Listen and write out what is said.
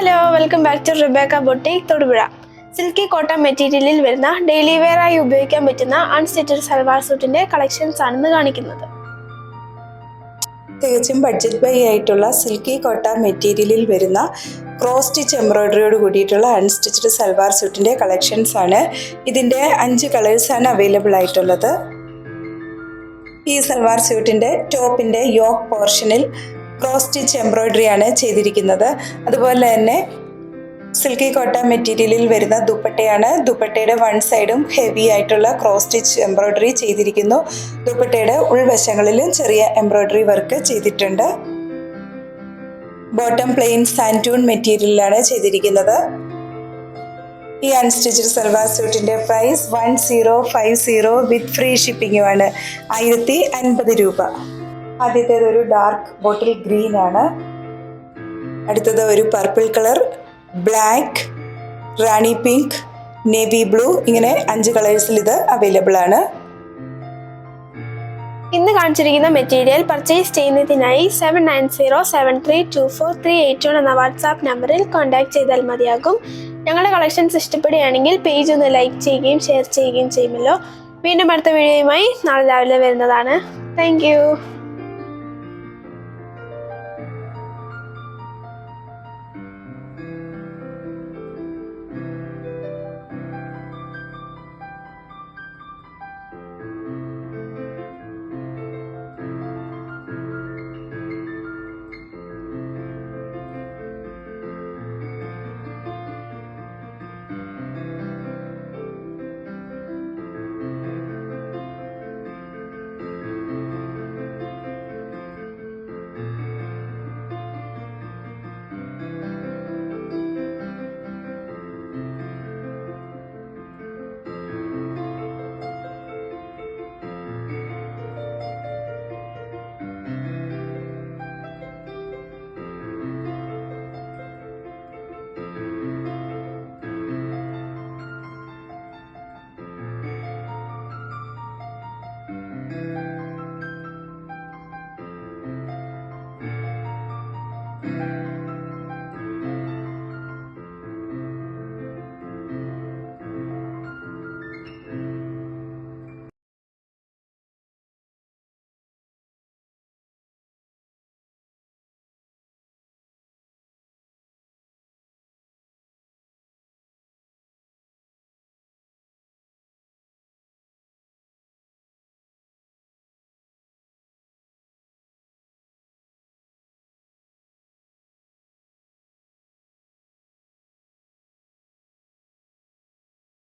Hello, welcome back to Rebecca boutique Thodupuzha. Silky cotton മെറ്റീരിയലിൽ വരുന്ന daily wear ആയി ഉപയോഗിക്കാൻ പറ്റുന്ന അൺസ്റ്റിച്ചഡ് സൽവാർ സൂട്ടിന്റെ കളക്ഷൻസ് ആണെന്ന് കാണിക്കുന്നത്. തികച്ചും ബഡ്ജറ്റ് ബൈ ആയിട്ടുള്ള സിൽക്കി കോട്ടൺ മെറ്റീരിയലിൽ വരുന്ന ക്രോസ് സ്റ്റിച്ച് എംബ്രോയിഡറിയോട് കൂടിയിട്ടുള്ള അൺസ്റ്റിച്ചഡ് സൽവാർ സൂട്ടിന്റെ കളക്ഷൻസ് ആണ്. ഇതിന്റെ 5 കളേഴ്സാണ് അവൈലബിൾ ആയിട്ടുള്ളത്. ഈ സൽവാർ സ്യൂട്ടിന്റെ ടോപ്പിന്റെ യോക്ക് പോർഷനിൽ ക്രോസ് സ്റ്റിച്ച് എംബ്രോയിഡറി ആണ് ചെയ്തിരിക്കുന്നത്. അതുപോലെ തന്നെ സിൽക്കി കോട്ടൺ മെറ്റീരിയലിൽ വരുന്ന ദുപ്പട്ടയാണ്. ദുപ്പട്ടയുടെ വൺ സൈഡും ഹെവി ആയിട്ടുള്ള ക്രോസ് സ്റ്റിച്ച് എംബ്രോയിഡറി ചെയ്തിരിക്കുന്നു. ദുപ്പട്ടയുടെ ഉൾവശങ്ങളിലും ചെറിയ എംബ്രോയിഡറി വർക്ക് ചെയ്തിട്ടുണ്ട്. ബോട്ടം പ്ലെയിൻ സാൻറ്റൂൺ മെറ്റീരിയലിലാണ് ചെയ്തിരിക്കുന്നത്. ഈ അൺസ്റ്റിച്ചഡ് സൽവാർ സ്യൂട്ടിന്റെ പ്രൈസ് 1050 വിത്ത് ഫ്രീ ഷിപ്പിംഗുമാണ്. 1050 രൂപ. ആദ്യത്തേത് ഒരു ഡാർക്ക് ബോട്ടിൽ ഗ്രീൻ ആണ്. അടുത്തത് ഒരു പർപ്പിൾ കളർ, ബ്ലാക്ക്, റാണി പിങ്ക്, നേവി ബ്ലൂ, ഇങ്ങനെ 5 കളേഴ്സിൽ ഇത് അവൈലബിൾ ആണ്. ഇന്ന് കാണിച്ചിരിക്കുന്ന മെറ്റീരിയൽ പർച്ചേസ് ചെയ്യുന്നതിനായി 7907324381 എന്ന വാട്സാപ്പ് നമ്പറിൽ കോൺടാക്ട് ചെയ്താൽ മതിയാകും. ഞങ്ങളുടെ കളക്ഷൻസ് ഇഷ്ടപ്പെടുകയാണെങ്കിൽ പേജ് ഒന്ന് ലൈക്ക് ചെയ്യുകയും ഷെയർ ചെയ്യുകയും ചെയ്യുമല്ലോ. വീണ്ടും അടുത്ത വീഡിയോയുമായി നാളെ രാവിലെ വരുന്നതാണ്. Thank you.